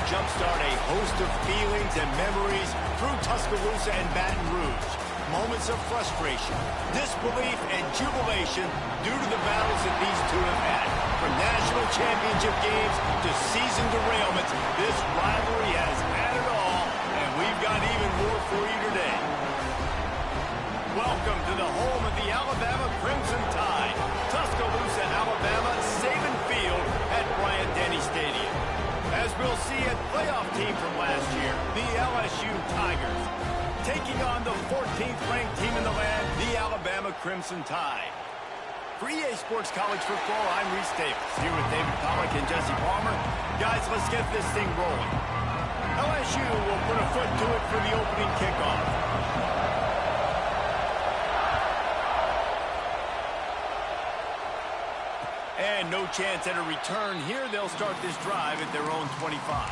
jumpstart a host of feelings and memories through Tuscaloosa and Baton Rouge. Moments of frustration, disbelief, and jubilation due to the battles that these two have had. From national championship games to season derailments, this rivalry has had it all, and we've got even more for you today. Welcome to the home of the Alabama Crimson Tide, Tuscaloosa, Alabama, Saban Field at Bryant-Denny Stadium. As we'll see, a playoff team from last year, the LSU Tigers, taking on the 14th ranked team in the land, the Alabama Crimson Tide. For EA Sports College Football, I'm Reese Davis, here with David Pollack and Jesse Palmer. Guys, let's get this thing rolling. LSU will put a foot to it for the opening kickoff. And no chance at a return here. They'll start this drive at their own 25.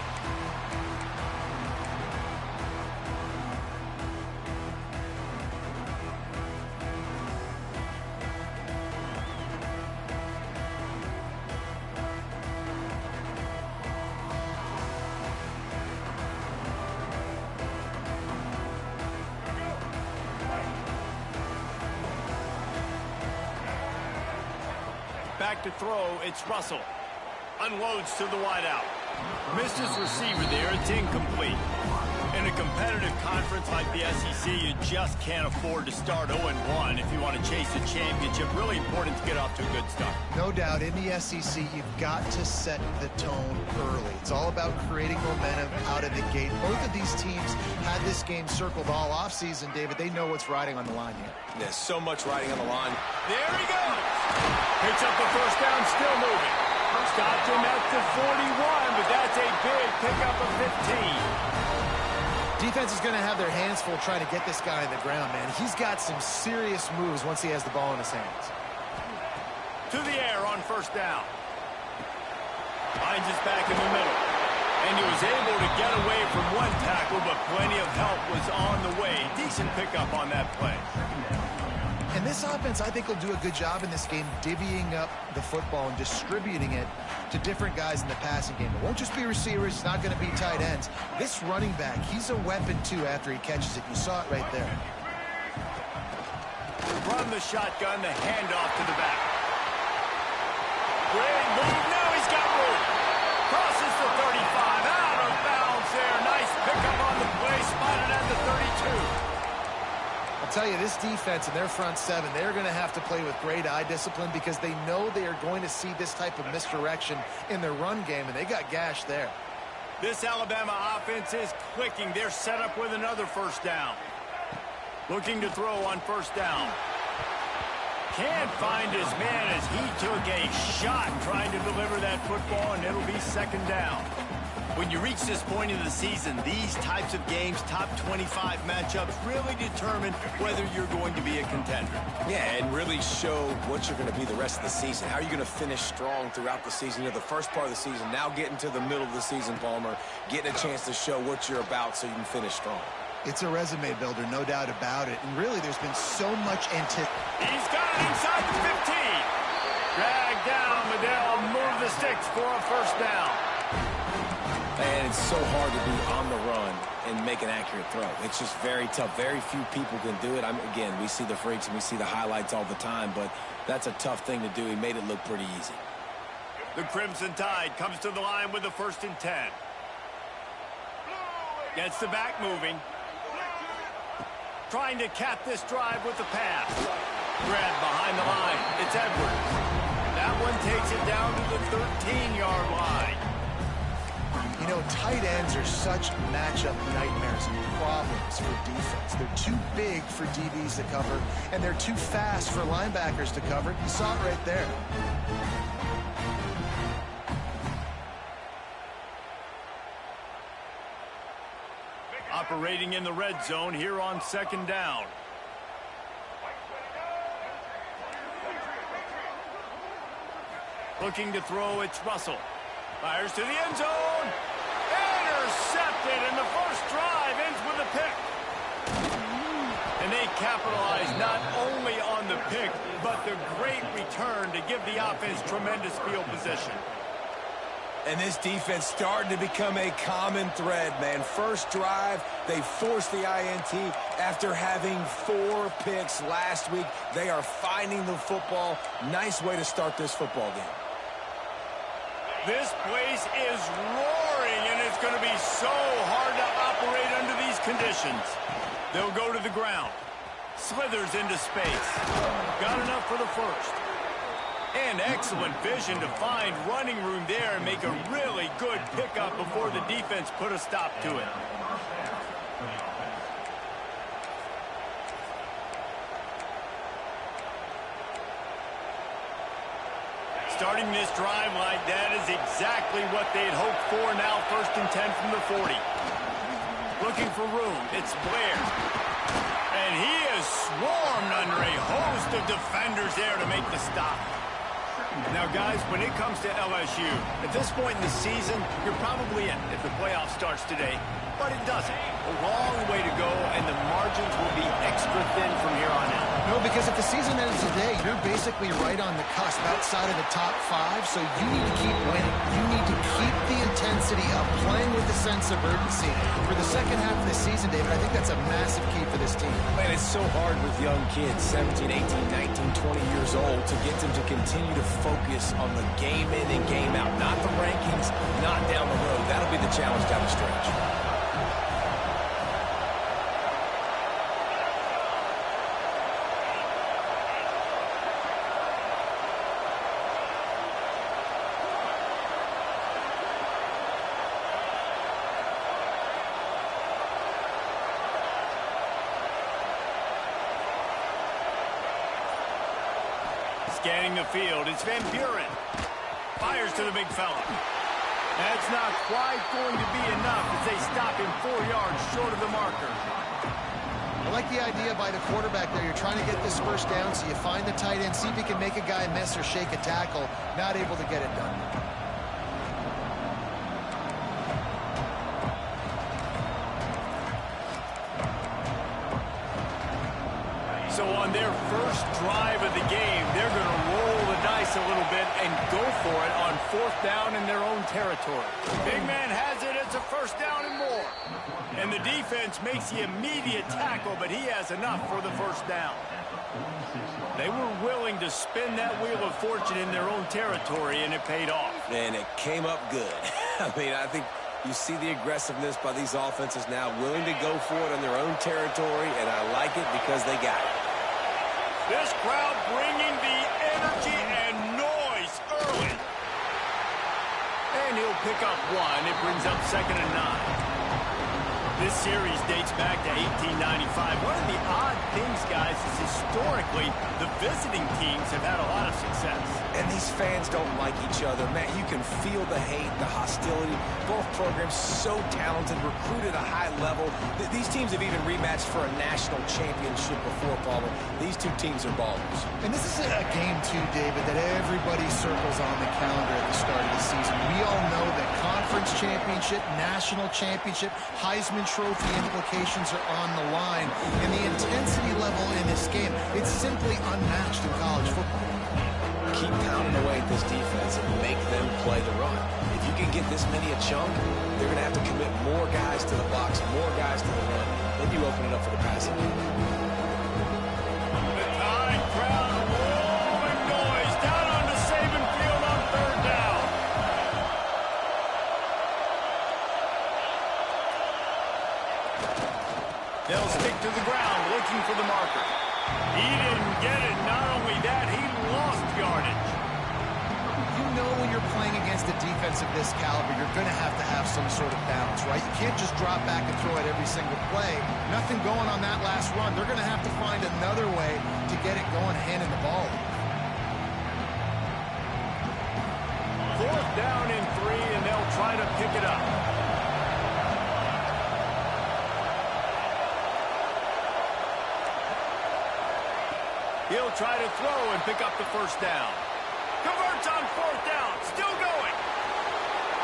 Back to throw, it's Russell. Unloads to the wideout. Missed his receiver there, it's incomplete. In a competitive conference like the SEC, you just can't afford to start 0-1 if you want to chase a championship. Really important to get off to a good start. No doubt, in the SEC, you've got to set the tone early. It's all about creating momentum out of the gate. Both of these teams had this game circled all offseason, David. They know what's riding on the line here. There's so much riding on the line. There he goes. Picks up the first down, still moving. Stopped him at the 41, but that's a big pickup of 15. Defense is going to have their hands full trying to get this guy on the ground, man. He's got some serious moves once he has the ball in his hands. To the air on first down. Finds his back in the middle. And he was able to get away from one tackle, but plenty of help was on the way. Decent pickup on that play. And this offense, I think, will do a good job in this game divvying up the football and distributing it to different guys in the passing game. It won't just be receivers. It's not going to be tight ends. This running back, he's a weapon, too, after he catches it. You saw it right there. Run the shotgun, the handoff to the back. Great move. Now he's got room. Crosses the 35. Out of bounds there. Nice pickup on the play. Spotted at the 32. I'll tell you, this defense and their front seven, they're going to have to play with great eye discipline because they know they are going to see this type of misdirection in their run game, and they got gashed there. This Alabama offense is clicking. They're set up with another first down. Looking to throw on first down. Can't find his man as he took a shot trying to deliver that football, and it'll be second down. When you reach this point in the season, these types of games, top 25 matchups, really determine whether you're going to be a contender. Yeah, and really show what you're going to be the rest of the season. How are you going to finish strong throughout the season? You know, the first part of the season, now getting to the middle of the season, Palmer, getting a chance to show what you're about so you can finish strong. It's a resume builder, no doubt about it. And really, there's been so much anticipation. He's got it inside the 15. Dragged down, but they'll move the sticks for a first down. And it's so hard to be on the run and make an accurate throw. It's just very tough. Very few people can do it. Again, we see the freaks and we see the highlights all the time, but that's a tough thing to do. He made it look pretty easy. The Crimson Tide comes to the line with the 1st and 10. Gets the back moving. Trying to cap this drive with the pass. Grabbed behind the line. It's Edwards. That one takes it down to the 13-yard line. You know, tight ends are such matchup nightmares and problems for defense. They're too big for DBs to cover, and they're too fast for linebackers to cover. You saw it right there. Operating in the red zone here on second down. Looking to throw, it's Russell. Fires to the end zone. Intercepted, and the first drive ends with a pick. And they capitalize not only on the pick, but the great return to give the offense tremendous field position. And this defense starting to become a common thread, man. First drive, they forced the INT. After having 4 picks last week, they are finding the football. Nice way to start this football game. This place is roaring, and it's going to be so hard to operate under these conditions. They'll go to the ground. Slithers into space. Got enough for the first. And excellent vision to find running room there and make a really good pickup before the defense put a stop to it. Starting this drive like that is exactly what they'd hoped for. Now 1st and 10 from the 40. Looking for room. It's Blair. And he is swarmed under a host of defenders there to make the stop. Now, guys, when it comes to LSU, at this point in the season, you're probably in if the playoff starts today, but it doesn't. A long way to go, and the margins will be extra thin from here on out. No, because if the season ends today, you're basically right on the cusp outside of the top 5, so you need to keep winning. You need to keep the intensity up, playing with a sense of urgency. For the second half of the season, David, I think that's a massive key for this team. Man, it's so hard with young kids, 17, 18, 19, 20 years old, to get them to continue to focus on the game in and game out, not the rankings, not down the road. That'll be the challenge down the stretch. Scanning the field, it's Van Buren. Fires to the big fella. That's not quite going to be enough as they stop him 4 yards short of the marker. I like the idea by the quarterback there. You're trying to get this first down, so you find the tight end, see if he can make a guy miss or shake a tackle. Not able to get it done. So on their first drive of the game, they're going to roll the dice a little bit and go for it on 4th down in their own territory. Big man has it. It's a 1st down and more. And the defense makes the immediate tackle, but he has enough for the 1st down. They were willing to spin that wheel of fortune in their own territory, and it paid off. And it came up good. I mean, I think you see the aggressiveness by these offenses now, willing to go for it in their own territory, and I like it because they got it. This crowd bringing the energy and noise early. And he'll pick up 1. It brings up 2nd and 9. This series dates back to 1895. One of the odd things, guys, is historically the visiting teams have had a lot of success. And these fans don't like each other. Man, you can feel the hate, the hostility. Both programs so talented, recruited at a high level. These teams have even rematched for a national championship before, Paul. These two teams are ballers. And this is a game, too, David, that everybody circles on the calendar at the start of the season. We all know that conference championship, national championship, Heisman Trophy implications are on the line. And the intensity level in this game, it's simply unmatched in college football. Keep pounding away at this defense and make them play the run. If you can get this many a chunk, they're going to have to commit more guys to the box, more guys to the run. Then you open it up for the passing game. The Tide crowd rolling noise down onto Saban Field on 3rd down. They'll stick to the ground looking for the marker. He didn't get it. Not only that, he lost yardage. You know when you're playing against a defense of this caliber, you're going to have some sort of balance, right? You can't just drop back and throw it every single play. Nothing going on that last run. They're going to have to find another way to get it going, handing the ball. 4th down and 3, and they'll try to pick it up. He'll try to throw and pick up the 1st down. Converts on 4th down. Still going.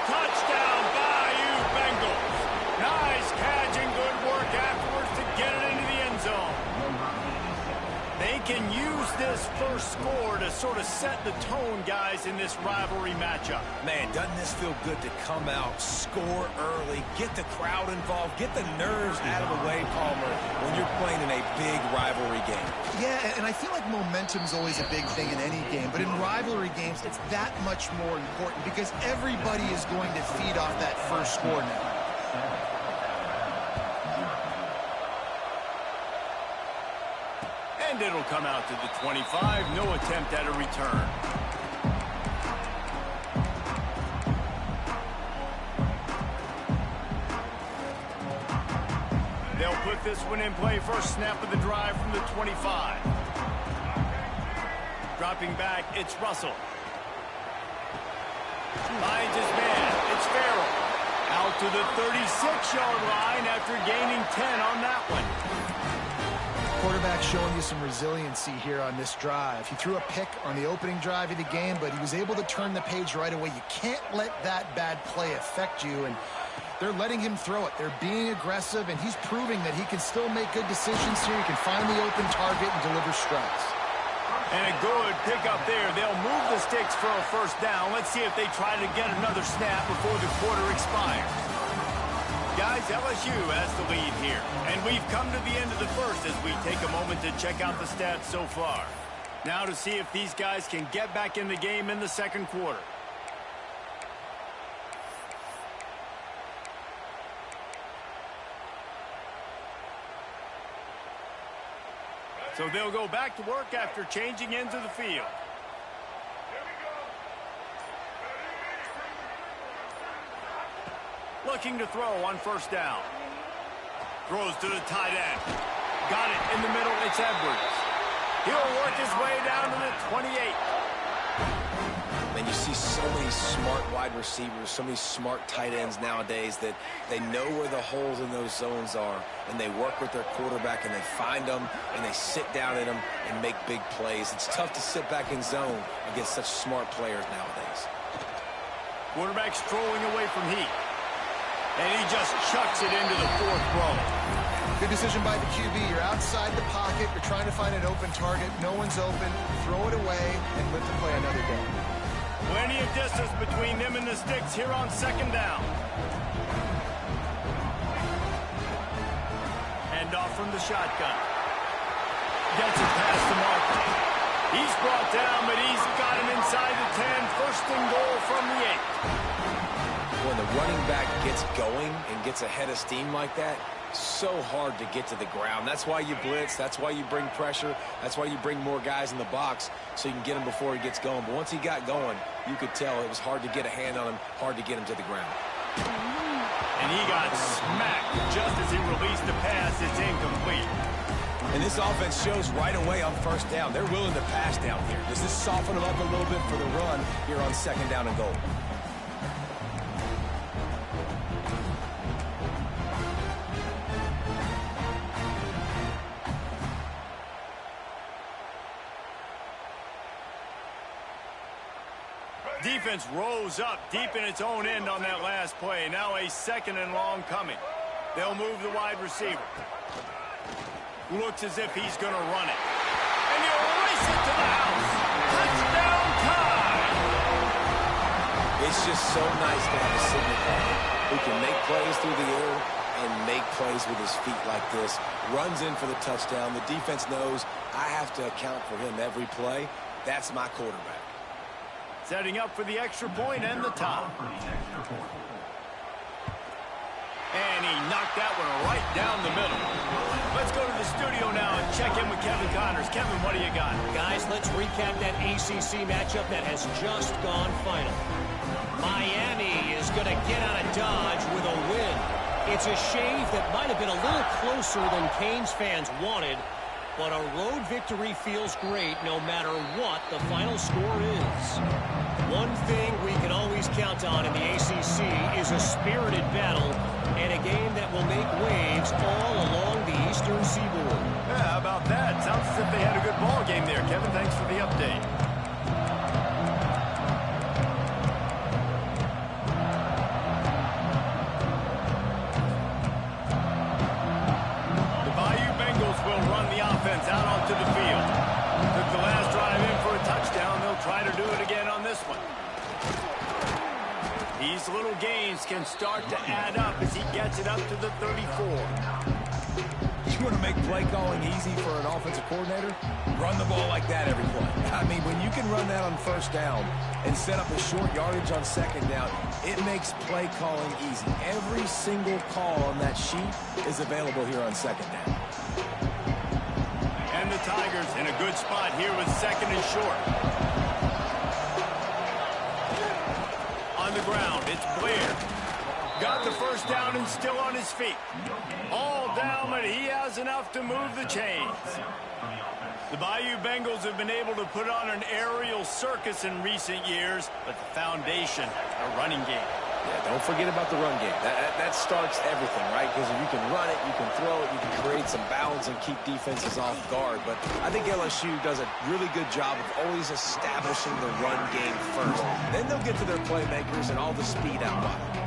Touchdown, Bayou Bengals. Nice catch and good work afterwards to get it into the end zone. They can use this first score to sort of set the tone, guys, in this rivalry matchup. Man, doesn't this feel good to come out, score early, get the crowd involved, get the nerves out of the way, Palmer, when you're playing in a big rivalry game. Yeah, and I feel like momentum's always a big thing in any game, but in rivalry games, it's that much more important because everybody is going to feed off that first score now. And it'll come out to the 25. No attempt at a return. They'll put this one in play. First snap of the drive from the 25. Dropping back, it's Russell. Finds his man. It's Farrell. Out to the 36-yard line after gaining 10 on that one. Quarterback showing you some resiliency here on this drive. He threw a pick on the opening drive of the game, but he was able to turn the page right away. You can't let that bad play affect you, and they're letting him throw it. They're being aggressive, and he's proving that he can still make good decisions here. He can find the open target and deliver strikes. And a good pickup there. They'll move the sticks for a first down. Let's see if they try to get another snap before the quarter expires. Guys, LSU has the lead here. And we've come to the end of the first as we take a moment to check out the stats so far. Now to see if these guys can get back in the game in the second quarter. So they'll go back to work after changing into the field. Looking to throw on first down. Throws to the tight end. Got it in the middle. It's Edwards. He'll work his way down to the 28. Man, you see so many smart wide receivers, so many smart tight ends nowadays that they know where the holes in those zones are, and they work with their quarterback, and they find them, and they sit down in them and make big plays. It's tough to sit back in zone against such smart players nowadays. Quarterback strolling away from heat. And he just chucks it into the fourth row. Good decision by the QB. You're outside the pocket. You're trying to find an open target. No one's open. Throw it away and live to play another game. Plenty of distance between them and the sticks here on second down. Hand off from the shotgun. Gets it past the marker. He's brought down, but he's got him inside the 10. First and goal from the 8. When the running back gets going and gets ahead of steam like that, so hard to get to the ground. That's why you blitz. That's why you bring pressure. That's why you bring more guys in the box so you can get him before he gets going. But once he got going, you could tell it was hard to get a hand on him, hard to get him to the ground. And he got smacked just as he released the pass. It's incomplete. And this offense shows right away on first down. They're willing to pass down here. Does this soften them up a little bit for the run here on second down and goal? Defense rose up deep in its own end on that last play. Now a second and long coming. They'll move the wide receiver. Looks as if he's going to run it. And he'll race it to the house. Touchdown time! It's just so nice to have a signal partner who can make plays through the air and make plays with his feet like this. Runs in for the touchdown. The defense knows I have to account for him every play. That's my quarterback. Setting up for the extra point and the top. And he knocked that one right down the middle. Let's go to the studio now and check in with Kevin Connors. Kevin, what do you got? Guys, let's recap that ACC matchup that has just gone final. Miami is going to get out of Dodge with a win. It's a shave that might have been a little closer than Canes fans wanted, but a road victory feels great no matter what the final score is. One thing we can always count on in the ACC is a spirited battle and a game that will make waves all along the Eastern Seaboard. Yeah, how about that? Sounds as if they had a good ball game there. Kevin, thanks for the update. The Bayou Bengals will run the offense out onto the field. little gains can start to add up as he gets it up to the 34. You want to make play calling easy for an offensive coordinator? Run the ball like that every play. I mean, when you can run that on first down and set up a short yardage on second down, it makes play calling easy. Every single call on that sheet is available here on second down. And the Tigers in a good spot here with second and short. On the ground, it's Blair. Got the first down and still on his feet. All down, but he has enough to move the chains. The Bayou Bengals have been able to put on an aerial circus in recent years, but the foundation, a running game. Yeah, don't forget about the run game. That starts everything, right? Because if you can run it, you can throw it, you can create some balance and keep defenses off guard. But I think LSU does a really good job of always establishing the run game first. Then they'll get to their playmakers and all the speed out wide.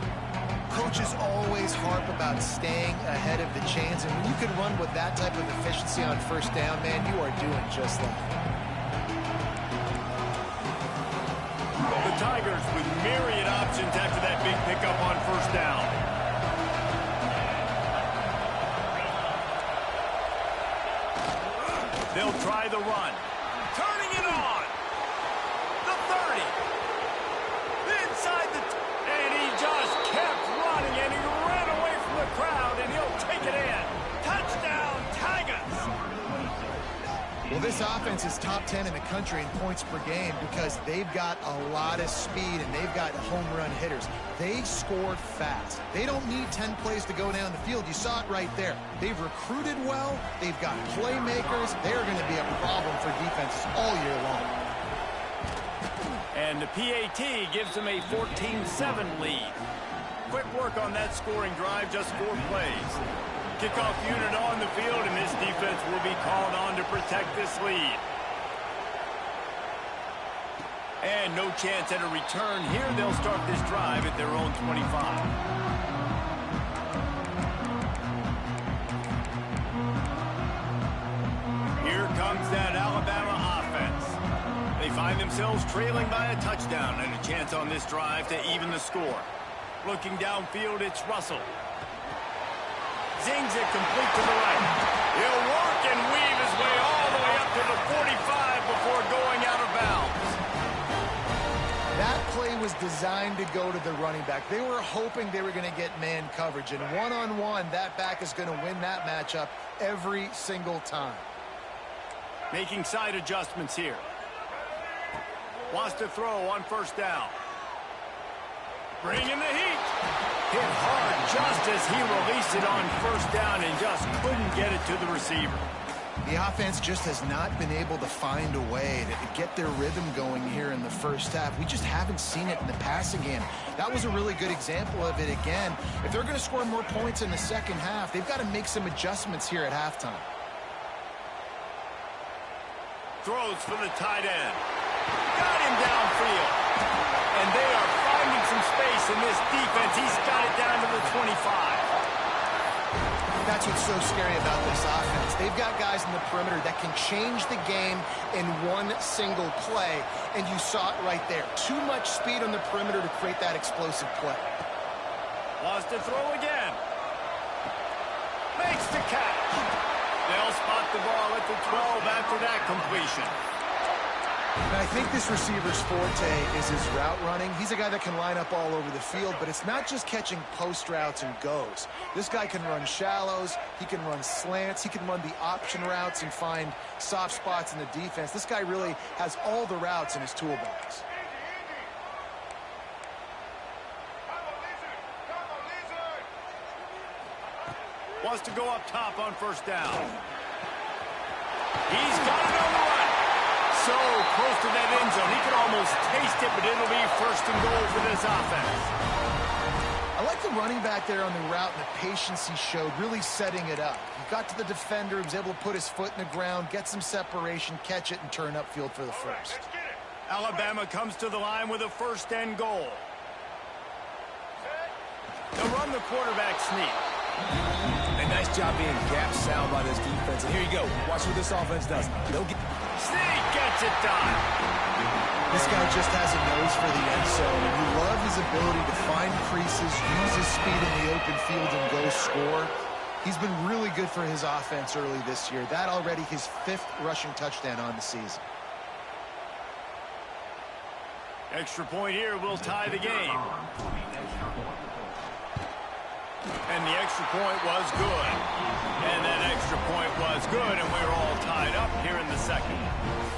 Coaches always harp about staying ahead of the chains, and when you can run with that type of efficiency on first down, man, you are doing just that. The Tigers with myriad options after that big pickup on first down. They'll try the run. Turning it on. The 30. Inside the... and he just kept running, and he ran away from the crowd, and he'll take it in. Touchdown, Tigers! Well, this offense is top 10 in the country in points per game because they've got a lot of speed and they've got home run hitters. They scored fast. They don't need 10 plays to go down the field. You saw it right there. They've recruited well. They've got playmakers. They're going to be a problem for defenses all year long. And the PAT gives them a 14-7 lead. Quick work on that scoring drive, just 4 plays. Kickoff unit on the field, and this defense will be called on to protect this lead. And no chance at a return here. They'll start this drive at their own 25. Here comes that Alabama offense. They find themselves trailing by a touchdown and a chance on this drive to even the score. Looking downfield, it's Russell. Zings it complete to the right. He'll work and weave his way all the way up to the 45 before going out of bounds. That play was designed to go to the running back. They were hoping they were going to get man coverage, and one-on-one, that back is going to win that matchup every single time. Making side adjustments here. Wants to throw on first down. Bringing the heat. Hit hard just as he released it on first down and just couldn't get it to the receiver. The offense just has not been able to find a way to get their rhythm going here in the first half. We just haven't seen it in the passing game. That was a really good example of it again. If they're going to score more points in the second half, they've got to make some adjustments here at halftime. Throws for the tight end. Got him downfield. And they are finding some space in this defense. He's got it down to the 25. That's what's so scary about this offense. They've got guys in the perimeter that can change the game in one single play, and you saw it right there. Too much speed on the perimeter to create that explosive play. Wants to throw again. Makes the catch. They'll spot the ball at the 12 after that completion. And I think this receiver's forte is his route running. He's a guy that can line up all over the field, but it's not just catching post routes and goes. This guy can run shallows, he can run slants, he can run the option routes and find soft spots in the defense. This guy really has all the routes in his toolbox. Wants to go up top on first down. He's got it on the run. So close to that end zone. He can almost taste it, but it'll be first and goal for this offense. I like the running back there on the route and the patience he showed, really setting it up. He got to the defender, he was able to put his foot in the ground, get some separation, catch it, and turn upfield for the first. Alabama comes to the line with a first and goal. They'll run the quarterback sneak. A nice job being gap sound by this defense. And here you go. Watch what this offense does. They'll get... Sneak gets it done. This guy just has a nose for the end zone, and you love his ability to find creases, use his speed in the open field, and go score. He's been really good for his offense early this year. That already his 5th rushing touchdown on the season. Extra point here will tie the game. And the extra point was good. And that extra point was good, and we're all tied up here in the second.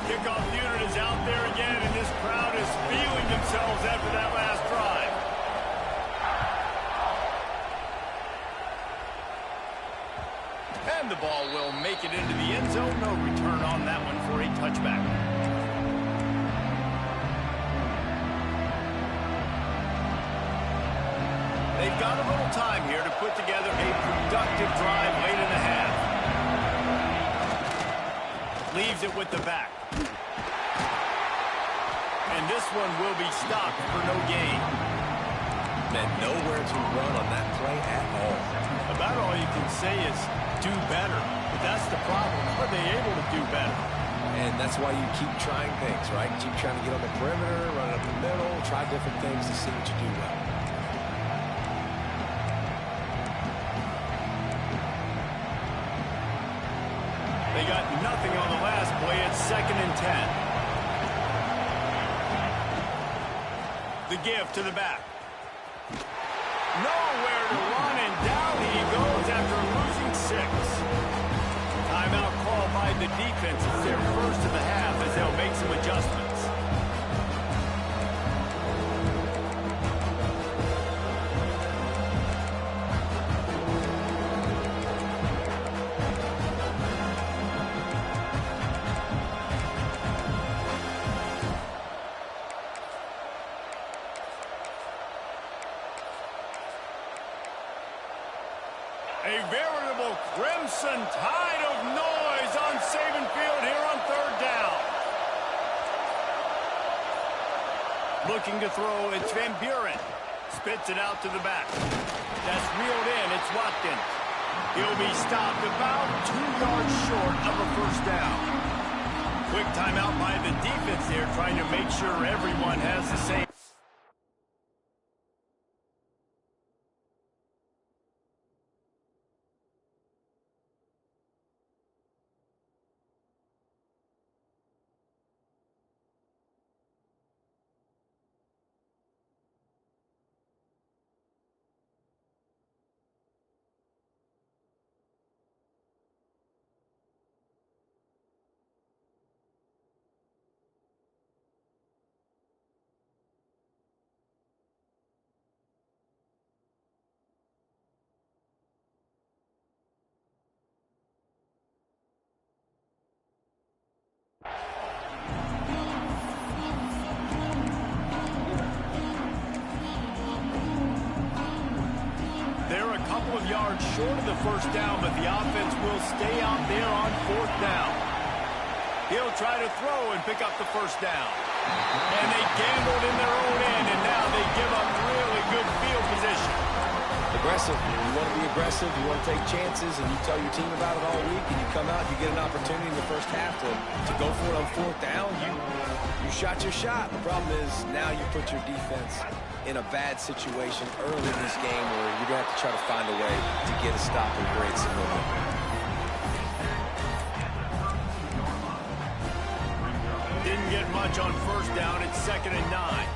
Kickoff unit is out there again, and this crowd is feeling themselves after that last drive. And the ball will make it into the end zone. No return on that one for a touchback. They've got a little time here to put together a productive drive late in the half. Leaves it with the back. And this one will be stopped for no gain. Man, nowhere to run on that play at all. About all you can say is do better. But that's the problem. Are they able to do better? And that's why you keep trying things, right? Keep trying to get on the perimeter, run it up the middle, try different things to see what you do well. They got nothing on the last play. It's 2nd and 10. The give to the back. Nowhere to run, and down he goes after losing 6. Timeout called by the defense. It's their first of the half as they'll make some adjustments. A veritable crimson tide of noise on Saban Field here on 3rd down. Looking to throw, it's Van Buren. Spits it out to the back. That's reeled in, it's Watkins. He'll be stopped about 2 yards short of a 1st down. Quick timeout by the defense there, trying to make sure everyone has the same. Yards short of the 1st down, but the offense will stay out there on 4th down. He'll try to throw and pick up the 1st down. And they gambled in their own end, and now they give up really good field position. Aggressive. You want to be aggressive. You want to take chances, and you tell your team about it all week, and you come out, you get an opportunity in the 1st half to go for it on 4th down. You shot your shot. The problem is now you put your defense in a bad situation early in this game where you're going to have to try to find a way to get a stop and create some momentum. Didn't get much on 1st down. It's 2nd and 9.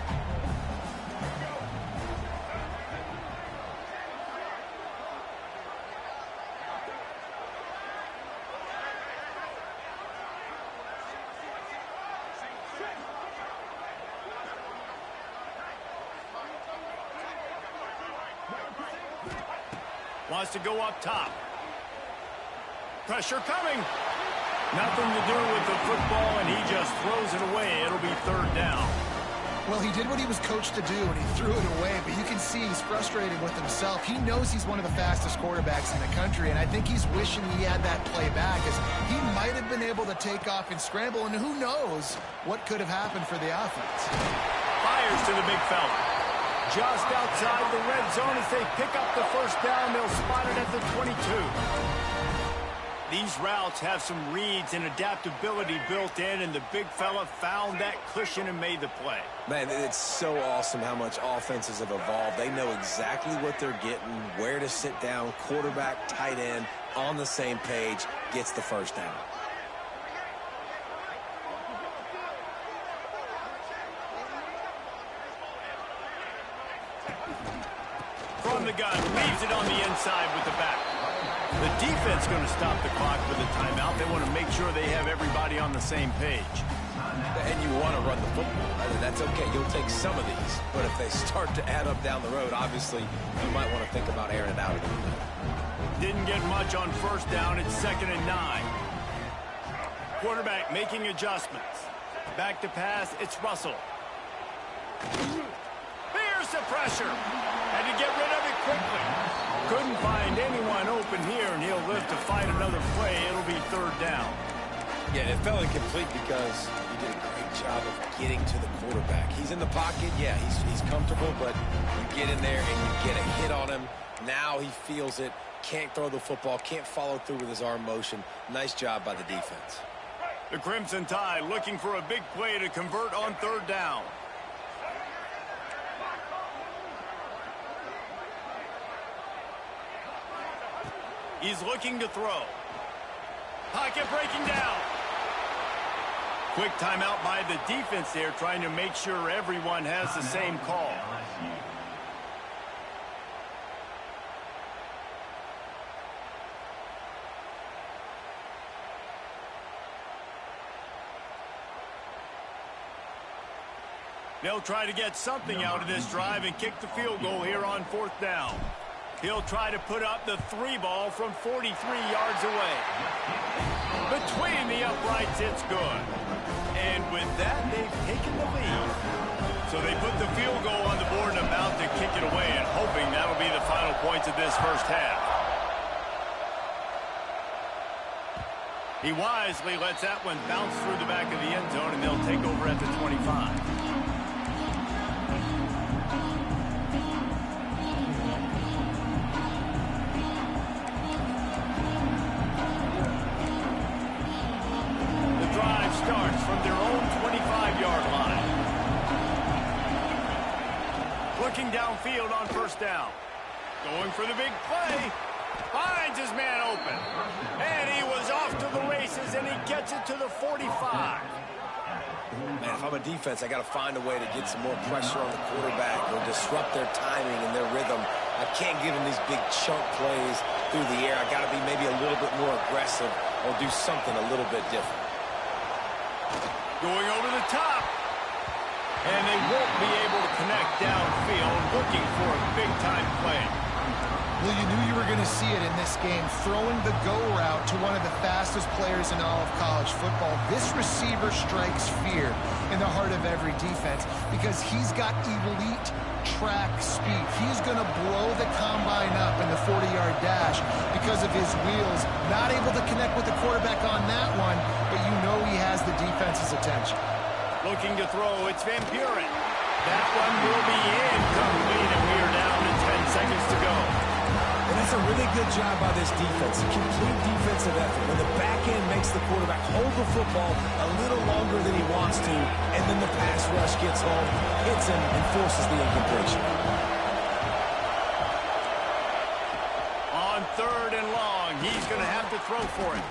Wants to go up top. Pressure coming. Nothing to do with the football, and he just throws it away. It'll be 3rd down. Well, he did what he was coached to do, and he threw it away, but you can see he's frustrated with himself. He knows he's one of the fastest quarterbacks in the country, and I think he's wishing he had that play back, as he might have been able to take off and scramble, and who knows what could have happened for the offense. Fires to the big fella. Just outside the red zone as they pick up the 1st down. They'll spot it at the 22. These routes have some reads and adaptability built in, and the big fella found that cushion and made the play. Man, it's so awesome how much offenses have evolved. They know exactly what they're getting, where to sit down, quarterback, tight end, on the same page, gets the first down. From the gun, leaves it on the inside with the back. The defense going to stop the clock with a timeout. They want to make sure they have everybody on the same page. And you want to run the football. I mean, that's okay. You'll take some of these. But if they start to add up down the road, obviously, you might want to think about airing it out a little bit. Didn't get much on first down. It's 2nd and 9. Quarterback making adjustments. Back to pass. It's Russell. Here's the pressure. Had to get rid of it quickly. Couldn't find anyone open here, and he'll live to fight another play. It'll be 3rd down. Yeah, it fell incomplete because he did a great job of getting to the quarterback. He's in the pocket. Yeah, he's comfortable, but you get in there and you get a hit on him. Now he feels it. Can't throw the football. Can't follow through with his arm motion. Nice job by the defense. The Crimson Tide looking for a big play to convert on 3rd down. He's looking to throw. Pocket breaking down. Quick timeout by the defense there, trying to make sure everyone has the same call. They'll try to get something out of this drive and kick the field goal here on 4th down. He'll try to put up the 3 ball from 43 yards away. Between the uprights, it's good. And with that, they've taken the lead. So they put the field goal on the board and about to kick it away, and hoping that'll be the final points of this first half. He wisely lets that one bounce through the back of the end zone, and they'll take over at the 25. Starts from their own 25-yard line. Looking downfield on 1st down. Going for the big play. Finds his man open. And he was off to the races, and he gets it to the 45. Man, if I'm a defense, I got to find a way to get some more pressure on the quarterback or disrupt their timing and their rhythm. I can't give them these big chunk plays through the air. I got to be maybe a little bit more aggressive or do something a little bit different. Going over the top. And they won't be able to connect downfield, looking for a big-time play. Well, you knew you were going to see it in this game, throwing the go route to one of the fastest players in all of college football. This receiver strikes fear in the heart of every defense because he's got elite track speed. He's going to blow the combine up in the 40-yard dash because of his wheels. Not able to connect with the quarterback on that one, but you know he has the defense's attention. Looking to throw, it's Van Buren. That one will be incomplete, and we are down to 10 seconds to go. And that's a really good job by this defense. A complete defensive effort. When the back end makes the quarterback hold the football a little longer than he wants to, and then the pass rush gets home, hits him, and forces the incompletion. On 3rd and long, he's going to have to throw for it.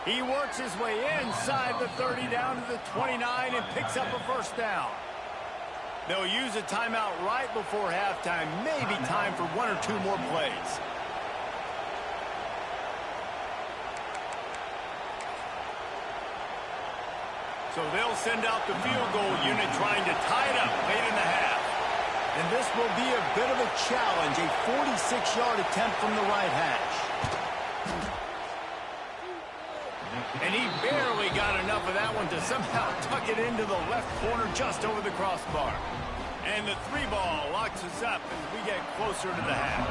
He works his way inside the 30 down to the 29 and picks up a 1st down. They'll use a timeout right before halftime. Maybe time for 1 or 2 more plays. So they'll send out the field goal unit trying to tie it up late in the half. And this will be a bit of a challenge, a 46-yard attempt from the right hash. And he barely got enough of that one to somehow tuck it into the left corner just over the crossbar. And the 3 ball locks us up as we get closer to the half.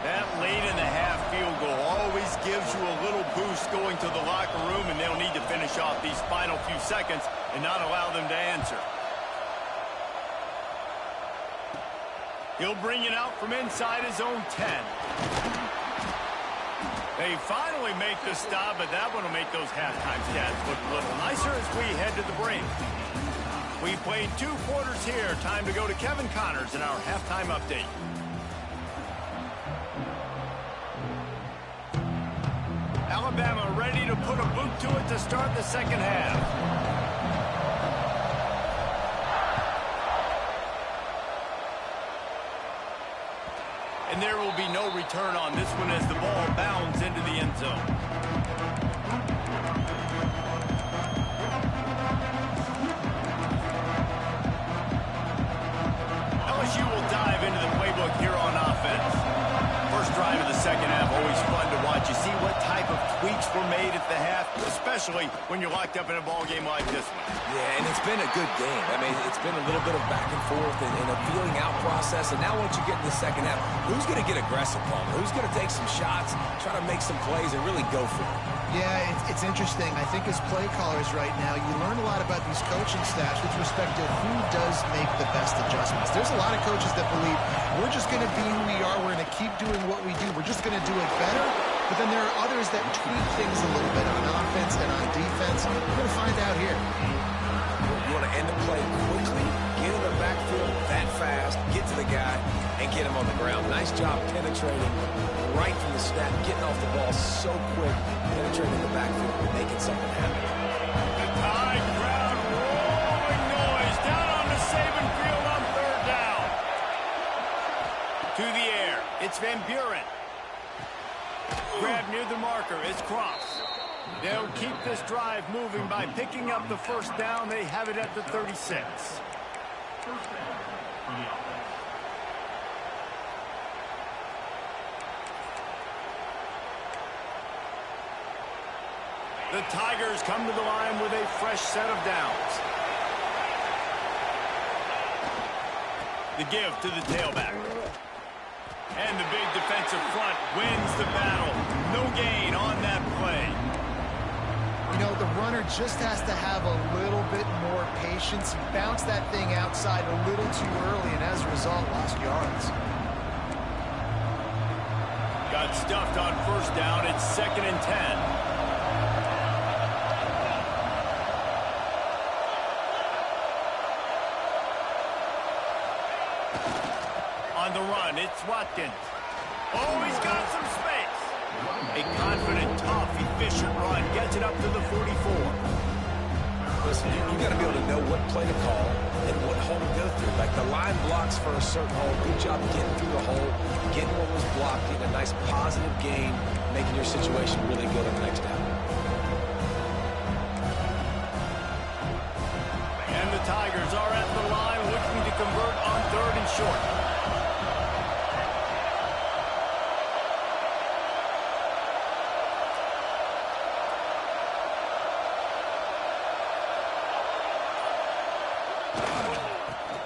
That late in the half field goal always gives you a little boost going to the locker room, and they'll need to finish off these final few seconds and not allow them to answer. He'll bring it out from inside his own 10. They finally make the stop, but that one will make those halftime stats look a little nicer as we head to the break. We played 2 quarters here. Time to go to Kevin Connors in our halftime update. Alabama ready to put a boot to it to start the second half. And there will be no return on this one as the ball bounds into the end zone. LSU will dive into the playbook here on offense. First drive of the second half, always fun to watch. You see what type of tweaks were made at the half, especially when you're locked up in a ball game like this one. Yeah, and it's been a good game. I mean, it's been a little bit of back and forth and a feeling out process. And now once you get in the second half, who's going to get aggressive, Palmer? Who's going to take some shots, try to make some plays, and really go for it? Yeah, it's interesting. I think as play callers right now, you learn a lot about these coaching staffs with respect to who does make the best adjustments. There's a lot of coaches that believe we're just going to be who we are. We're going to keep doing what we do. We're just going to do it better. But then there are others that tweak things a little bit on offense and on defense. We're going to find out here. You want to end the play quickly, get in the backfield that fast, get to the guy, and get him on the ground. Nice job penetrating right from the snap, getting off the ball so quick, penetrating the backfield and making something happen. The Tide crowd rolling noise down on the Saban field on third down. To the air, it's Van Buren. Grab near the marker, it's Cross. They'll keep this drive moving by picking up the first down. They have it at the 36. The Tigers come to the line with a fresh set of downs. The give to the tailback. And the big defensive front wins the battle. No gain on that play. You know, the runner just has to have a little bit more patience. He bounced that thing outside a little too early, and as a result, lost yards. Got stuffed on first down. It's 2nd and 10. On the run, it's Watkins. Oh, he's got some space. A confident, tough, efficient run gets it up to the 44. Listen, you got to be able to know what play to call and what hole to go through. Like the line blocks for a certain hole. Good job getting through the hole, getting what was blocked, getting a nice positive gain, making your situation really good on the next down. And the Tigers are at the line looking to convert on 3rd and short.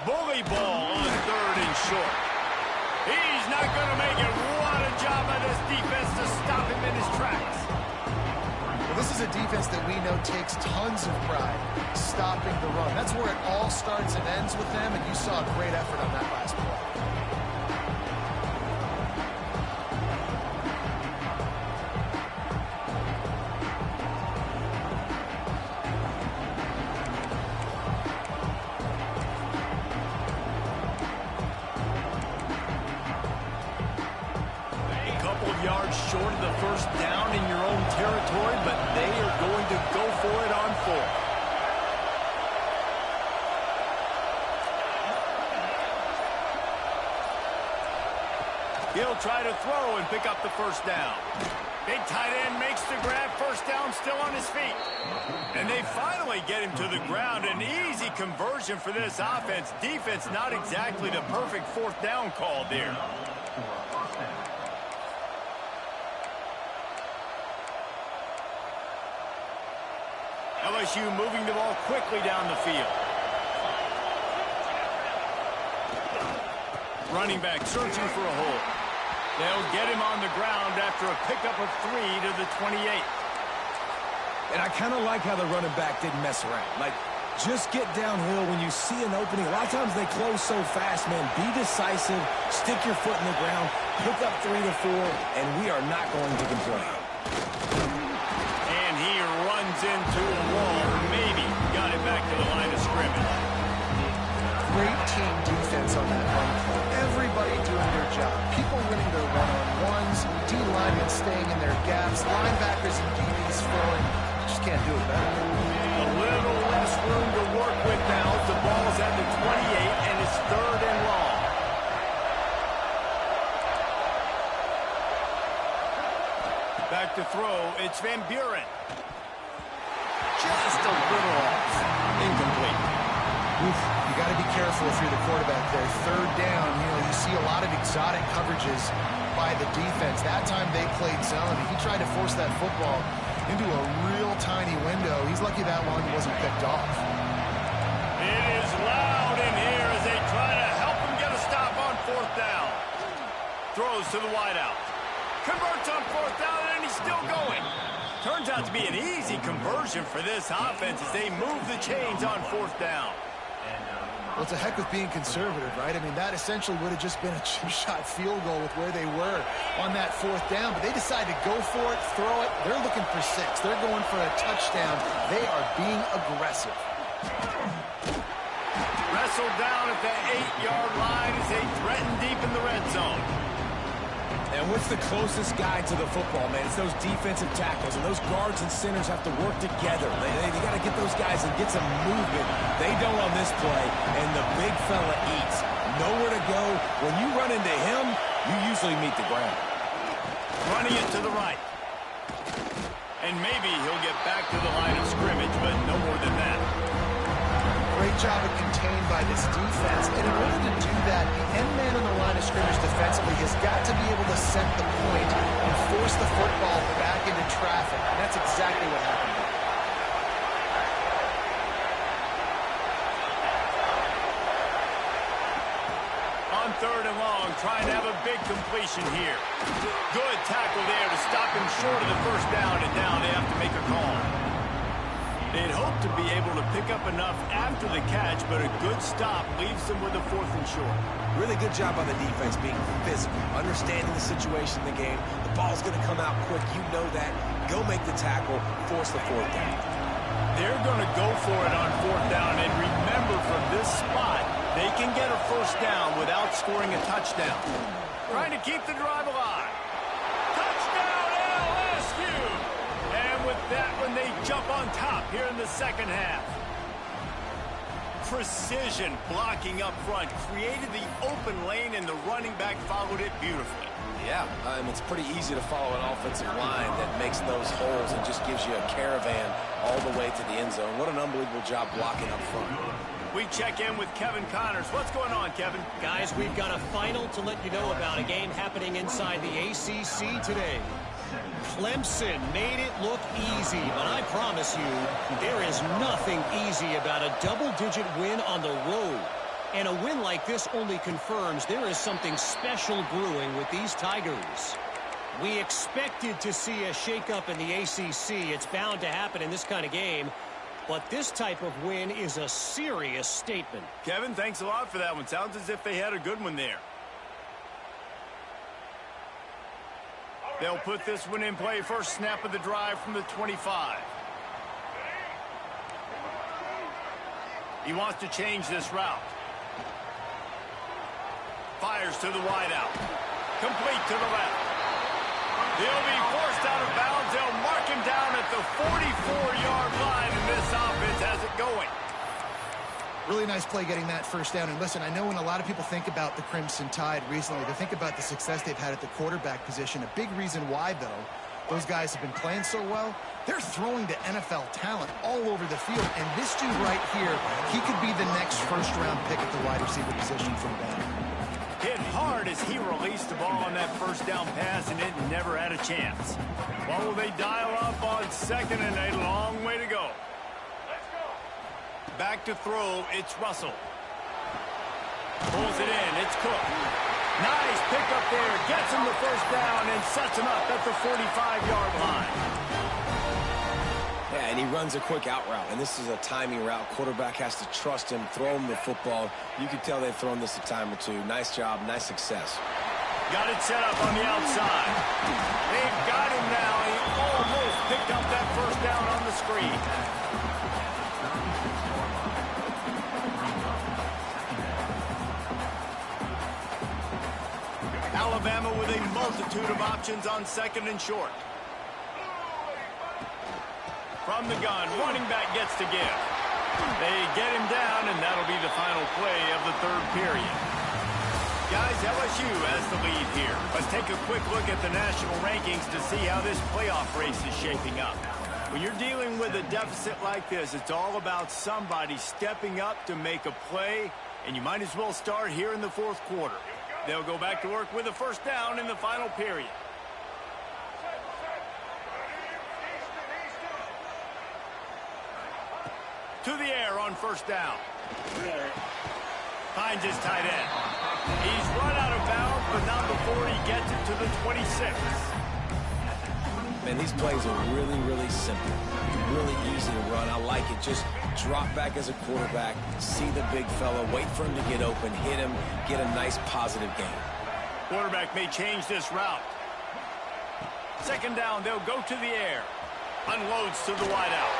Bully ball on 3rd and short. He's not going to make it. What a job by this defense to stop him in his tracks. Well, this is a defense that we know takes tons of pride stopping the run. That's where it all starts and ends with them, and you saw a great effort on that last play. Yards short of the first down in your own territory, but they are going to go for it on 4th. He'll try to throw and pick up the first down. Big tight end makes the grab, first down, still on his feet. And they finally get him to the ground. An easy conversion for this offense. Defense not exactly the perfect 4th down call there. LSU moving the ball quickly down the field. Running back searching for a hole. They'll get him on the ground after a pickup of 3 to the 28. And I kind of like how the running back didn't mess around. Like, just get downhill when you see an opening. A lot of times they close so fast, man. Be decisive, stick your foot in the ground, pick up 3 to 4, and we are not going to complain. And he runs into a wall. Maybe got it back to the line of scrimmage. Great team defense on that run play. Everybody doing their job. People winning their one-on-ones, D-linemen staying in their gaps, linebackers and DBs filling. Just can't do it better. A little less room to work with now. The ball's at the 28, and it's 3rd and long. Back to throw, it's Van Buren. Just a little off. Incomplete. Oof, you got to be careful if you're the quarterback there. 3rd down, you see a lot of exotic coverages by the defense. That time they played zone, and he tried to force that football into a real tiny window. He's lucky that one wasn't picked off. It is loud in here as they try to help him get a stop on 4th down. Throws to the wideout. Converts on 4th down, and he's still going. Turns out to be an easy conversion for this offense as they move the chains on 4th down. Well, it's a heck of being conservative, right? I mean, that essentially would have just been a chip-shot field goal with where they were on that 4th down. But they decided to go for it, throw it. They're looking for 6. They're going for a touchdown. They are being aggressive. Wrestled down at the 8-yard line as they threaten deep in the red zone. And what's the closest guy to the football, man? It's those defensive tackles, and those guards and centers have to work together. They got to get those guys and get some movement. They don't on this play, and the big fella eats. Nowhere to go. When you run into him, you usually meet the ground. Running it to the right. And maybe he'll get back to the line of scrimmage, but no more than that. Great job of contained by this defense. And in order to do that, the end man on the line of scrimmage defensively has got to be able to set the point and force the football back into traffic. And that's exactly what happened here. On 3rd and long, trying to have a big completion here. Good tackle there to stop him short of the 1st down, and now they have to make a call. They'd hope to be able to pick up enough after the catch, but a good stop leaves them with a 4th and short. Really good job on the defense being physical, understanding the situation in the game. The ball's going to come out quick. You know that. Go make the tackle, force the 4th down. They're going to go for it on 4th down, and remember from this spot, they can get a 1st down without scoring a touchdown. Trying to keep the drive alive. Touchdown, LSU! And with that one, they jump on top here in the 2nd half. Precision blocking up front created the open lane, and the running back followed it beautifully. Yeah, it's pretty easy to follow an offensive line that makes those holes and just gives you a caravan all the way to the end zone. What an unbelievable job blocking up front. We check in with Kevin Connors. What's going on, Kevin? Guys, we've got a final to let you know about, a game happening inside the ACC today. Clemson made it look easy, but I promise you, there is nothing easy about a double-digit win on the road. And a win like this only confirms there is something special brewing with these Tigers. We expected to see a shakeup in the ACC. It's bound to happen in this kind of game. But this type of win is a serious statement. Kevin, thanks a lot for that one. Sounds as if they had a good one there. They'll put this one in play. First snap of the drive from the 25. He wants to change this route. Fires to the wideout. Complete to the left. He'll be forced out of bounds. They'll mark him down at the 44-yard line, and this offense has it going. Really nice play getting that 1st down. And listen, I know when a lot of people think about the Crimson Tide recently, they think about the success they've had at the quarterback position. A big reason why, though, those guys have been playing so well, they're throwing to NFL talent all over the field. And this dude right here, he could be the next first-round pick at the wide receiver position from them. Hit hard as he released the ball on that 1st down pass, and it never had a chance. What will they dial up on 2nd and a long way to go? Back to throw, it's Russell. Pulls it in, it's Cook. Nice pickup there, gets him the 1st down and sets him up at the 45-yard line. Yeah, and he runs a quick out route, and this is a timing route. Quarterback has to trust him, throw him the football. You can tell they've thrown this a time or two. Nice job, nice success. Got it set up on the outside. They've got him now. He almost picked up that first down on the screen. Alabama with a multitude of options on second and short. From the gun, running back gets to give. They get him down, and that'll be the final play of the third period. Guys, LSU has the lead here. Let's take a quick look at the national rankings to see how this playoff race is shaping up. When you're dealing with a deficit like this, it's all about somebody stepping up to make a play, and you might as well start here in the fourth quarter. They'll go back to work with a first down in the final period. To the air on first down. Finds his tight end. He's run out of bounds, but not before he gets it to the 26. Man, these plays are really, really simple. Really easy to run. I like it. Just drop back as a quarterback, see the big fella, wait for him to get open, hit him, get a nice positive gain. Quarterback may change this route. Second down, they'll go to the air. Unloads to the wideout.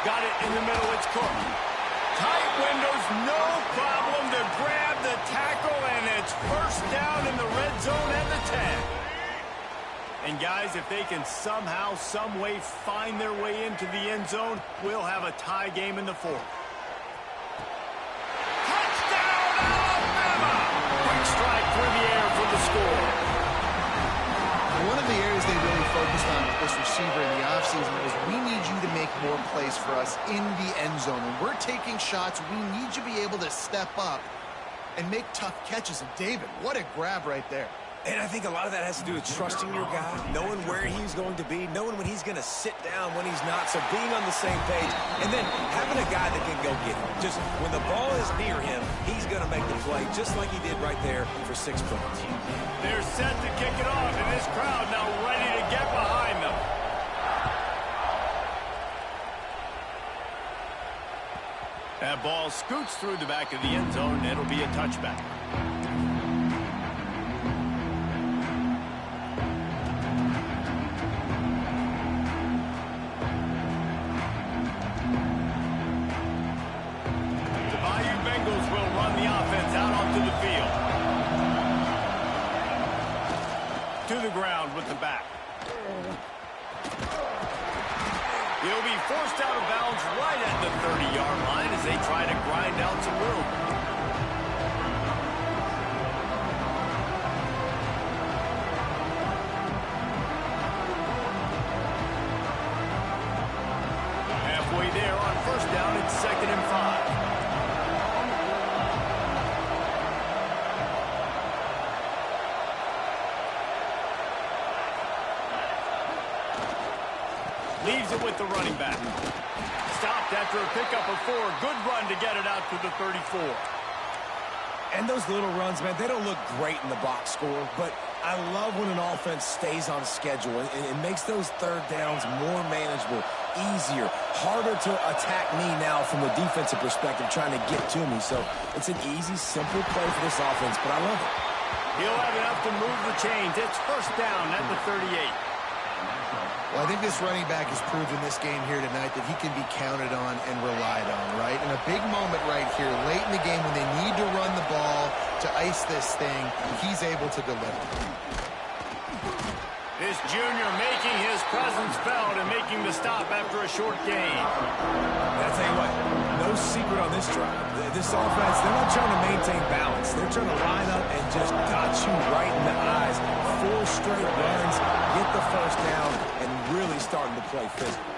Got it in the middle, it's Cook. Tight windows, no problem to grab the tackle, and it's first down in the red zone at the 10. And guys, if they can somehow, some way find their way into the end zone, we'll have a tie game in the fourth. Touchdown, Alabama! Quick strike through the air for the score. One of the areas they really focused on with this receiver in the offseason was we need you to make more plays for us in the end zone. When we're taking shots, we need you to be able to step up and make tough catches. And David, what a grab right there. And I think a lot of that has to do with trusting your guy, knowing where he's going to be, knowing when he's going to sit down, when he's not, so being on the same page, and then having a guy that can go get him. Just when the ball is near him, he's going to make the play, just like he did right there for 6 points. They're set to kick it off, and this crowd now ready to get behind them. That ball scoots through the back of the end zone, and it'll be a touchback. To the ground with the back. He'll be forced out of bounds right at the 30-yard line as they try to grind out some room. Halfway there on first down, it's 2nd and 5. Leaves it with the running back. Stopped after a pickup of 4. Good run to get it out to the 34. And those little runs, man, they don't look great in the box score, but I love when an offense stays on schedule and it makes those third downs more manageable, easier, harder to attack me now from the defensive perspective trying to get to me. So it's an easy, simple play for this offense, but I love it. He'll have enough to move the chains. It's first down at the 38. Well, I think this running back has proved in this game here tonight that he can be counted on and relied on, right? In a big moment right here, late in the game when they need to run the ball to ice this thing, he's able to deliver. This junior making his presence felt and making the stop after a short gain. And I tell you what, no secret on this drive. This offense, they're not trying to maintain balance. They're trying to line up and just dot you right in the eyes. 4 straight runs, get the first down, and really starting to play physical.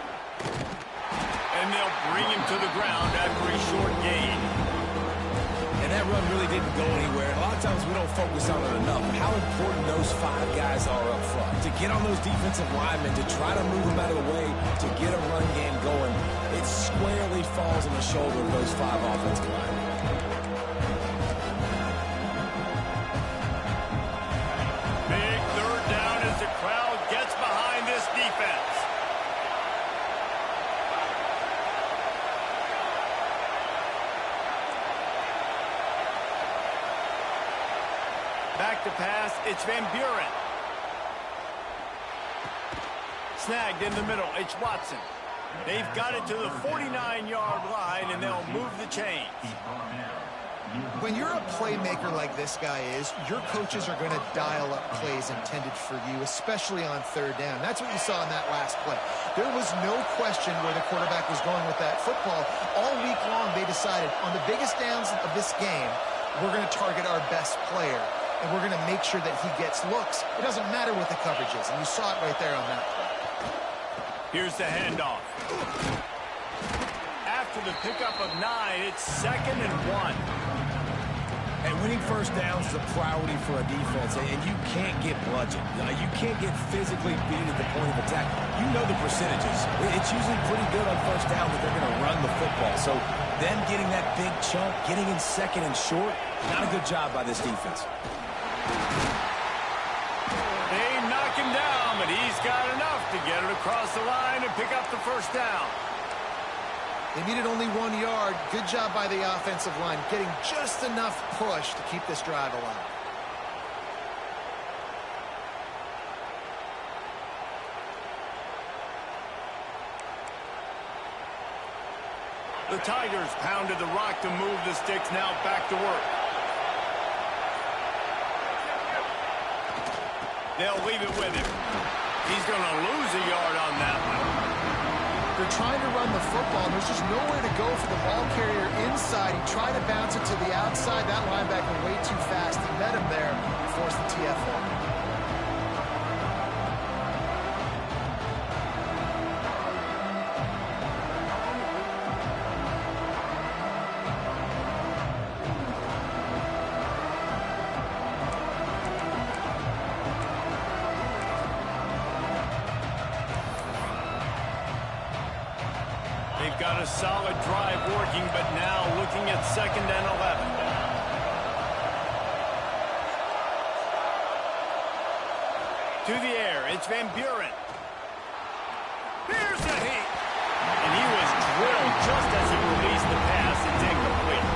And they'll bring him to the ground after a short gain. And that run really didn't go anywhere. A lot of times we don't focus on it enough. How important those 5 guys are up front. To get on those defensive linemen, to try to move them out of the way, to get a run game going, it squarely falls on the shoulder of those 5 offensive linemen. Big third down as the crowd gets behind this defense. Back to pass, It's Van Buren. Snagged in the middle. It's Watson. They've got it to the 49-yard line, and they'll move the chains. When you're a playmaker like this guy is, your coaches are going to dial up plays intended for you, especially on third down. That's what you saw in that last play. There was no question where the quarterback was going with that football. All week long, they decided on the biggest downs of this game, we're going to target our best player, and we're going to make sure that he gets looks. It doesn't matter what the coverage is, and you saw it right there on that play. Here's the handoff. After the pickup of 9, it's 2nd and 1. And winning first downs is a priority for a defense, and you can't get bludgeoned. You can't get physically beat at the point of attack. You know the percentages. It's usually pretty good on first down that they're going to run the football. So them getting that big chunk, getting in 2nd and short, not a good job by this defense. They knock him down, but he's got enough to get it across the line and pick up the first down. They needed only 1 yard. Good job by the offensive line, getting just enough push to keep this drive alive. The Tigers pounded the rock to move the sticks. Now back to work. They'll leave it with him. He's going to lose a yard on that one. They're trying to run the football, and there's just nowhere to go for the ball carrier inside. He tried to bounce it to the outside. That linebacker way too fast. He met him there and forced the TFL. They've got a solid drive working, but now looking at 2nd and 11. To the air, it's Van Buren. Here's the heat. And he was drilled just as he released the pass. It's incomplete.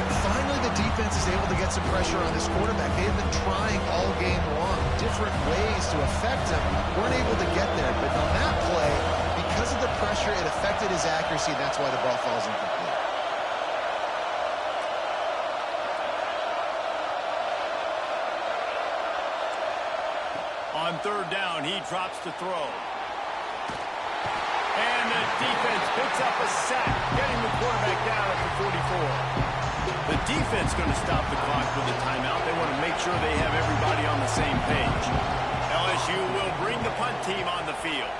And finally, the defense is able to get some pressure on this quarterback. They have been trying all game long, different ways to affect him. Weren't able to get there, but on that play, because of the pressure, it affected his accuracy. That's why the ball falls incomplete. On third down, he drops to throw. And the defense picks up a sack, getting the quarterback down at the 44. The defense going to stop the clock with a timeout. They want to make sure they have everybody on the same page. LSU will bring the punt team on the field.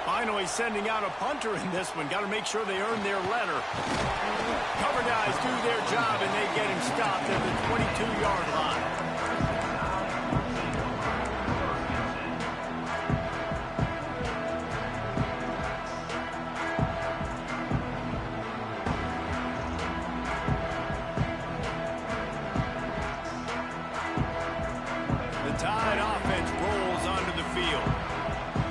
Finally sending out a punter in this one. Got to make sure they earn their letter. Cover guys do their job, and they get him stopped at the 22-yard line. The Tide offense rolls onto the field.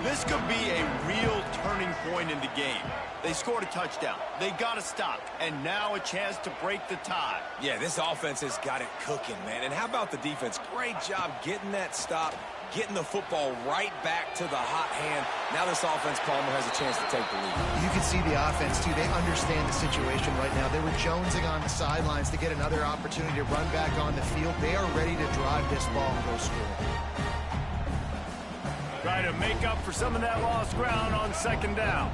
This could be a real turning point in the game. They scored a touchdown. They got to stop. And now a chance to break the tie. Yeah, this offense has got it cooking, man. And how about the defense? Great job getting that stop, getting the football right back to the hot hand. Now this offense, Palmer, has a chance to take the lead. You can see the offense, too. They understand the situation right now. They were jonesing on the sidelines to get another opportunity to run back on the field. They are ready to drive this ball and go score. Try to make up for some of that lost ground on 2nd down.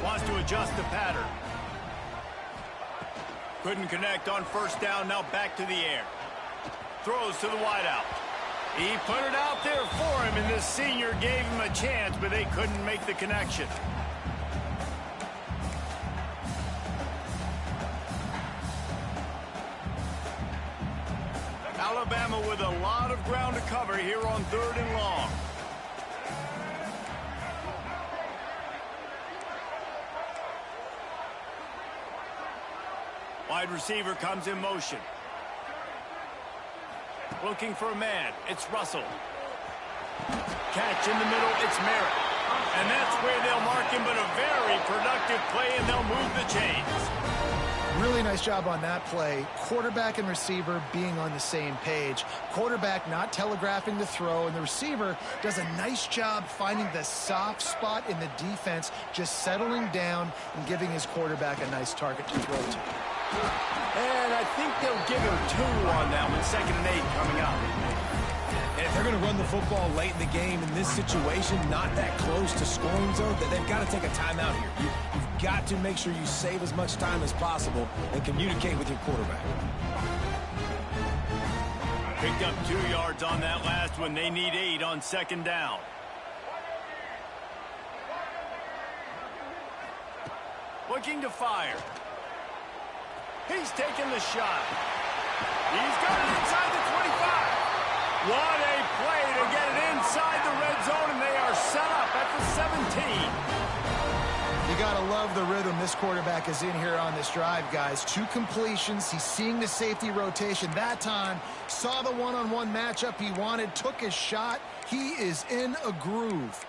Wants to adjust the pattern. Couldn't connect on 1st down. Now back to the air. Throws to the wideout. He put it out there for him, and this senior gave him a chance, but they couldn't make the connection. Alabama with a lot of ground to cover here on 3rd and long. Wide receiver comes in motion. Looking for a man. It's Russell. Catch in the middle. It's Merritt. And that's where they'll mark him, but a very productive play, and they'll move the chains. Really nice job on that play. Quarterback and receiver being on the same page. Quarterback not telegraphing the throw, and the receiver does a nice job finding the soft spot in the defense, just settling down and giving his quarterback a nice target to throw to. And I think they'll give him 2 on that one. 2nd and 8 coming up. And if they're going to run the football late in the game in this situation, not that close to scoring zone, they've got to take a timeout here. You've got to make sure you save as much time as possible and communicate with your quarterback. Picked up 2 yards on that last one. They need 8 on 2nd down. Looking to fire. He's taking the shot. He's got it inside the 25. What a play to get it inside the red zone, and they are set up at the 17. You got to love the rhythm this quarterback is in here on this drive, guys. 2 completions. He's seeing the safety rotation that time. Saw the one-on-one matchup he wanted. Took his shot. He is in a groove.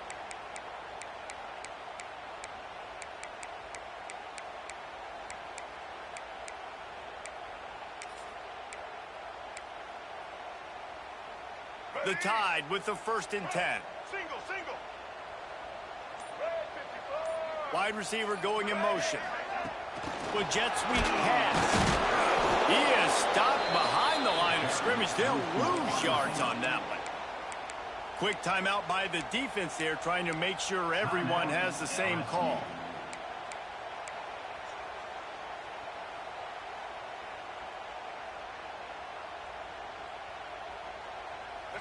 The Tide with the 1st and 10. Single. Wide receiver going in motion. With jet sweep pass. He is stopped behind the line of scrimmage. They'll lose yards on that one. Quick timeout by the defense there, trying to make sure everyone has the same call.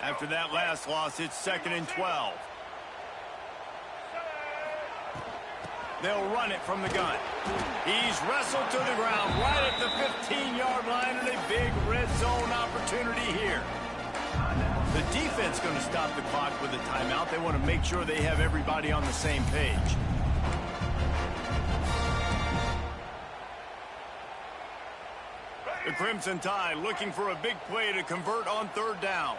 After that last loss, it's 2nd and 12. They'll run it from the gun. He's wrestled to the ground right at the 15-yard line, and a big red zone opportunity here. The defense going to stop the clock with a timeout. They want to make sure they have everybody on the same page. The Crimson Tide looking for a big play to convert on 3rd down.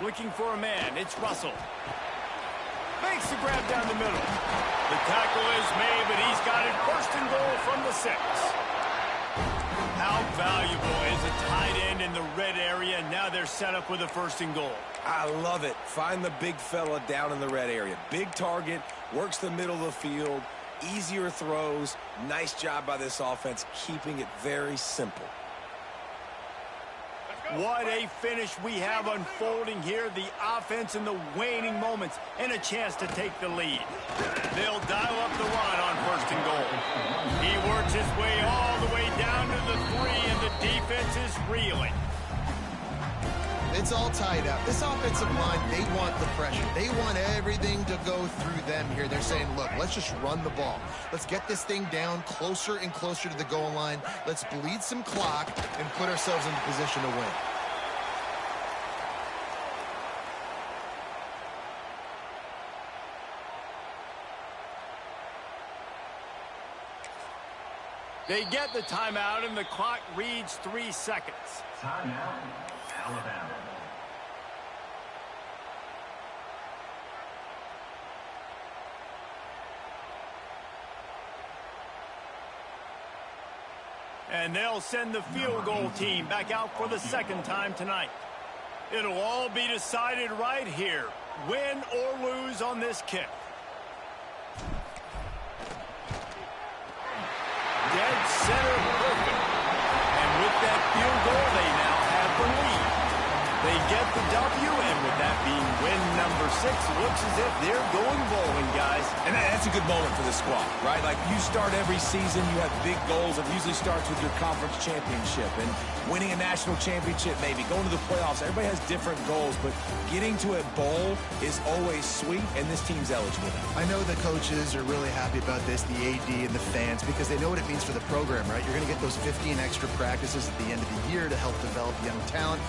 Looking for a man. It's Russell. Makes the grab down the middle. The tackle is made, but he's got it 1st and goal from the 6. How valuable is a tight end in the red area? Now they're set up with a 1st and goal. I love it. Find the big fella down in the red area. Big target, works the middle of the field, easier throws. Nice job by this offense, keeping it very simple. What a finish we have unfolding here. The offense in the waning moments and a chance to take the lead. They'll dial up the run on 1st and goal. He works his way all the way down to the 3, and the defense is reeling. It's all tied up. This offensive line, they want the pressure. They want everything to go through them here. They're saying, look, let's just run the ball. Let's get this thing down closer and closer to the goal line. Let's bleed some clock and put ourselves in position to win. They get the timeout, and the clock reads 3 seconds. Timeout, Alabama. And they'll send the field goal team back out for the 2nd time tonight. It'll all be decided right here, win or lose on this kick. Dead center perfect. And with that field goal, they now have the lead. They get the W, and with that being win number 6, looks as if they're going bowling, guys. And that's a good moment for this squad, right? Like, you start every season, you have big goals. It usually starts with your conference championship and winning a national championship, maybe going to the playoffs. Everybody has different goals, but getting to a bowl is always sweet, and this team's eligible now. I know the coaches are really happy about this, the AD and the fans, because they know what it means for the program, right? You're going to get those 15 extra practices at the end of the year to help develop young talent.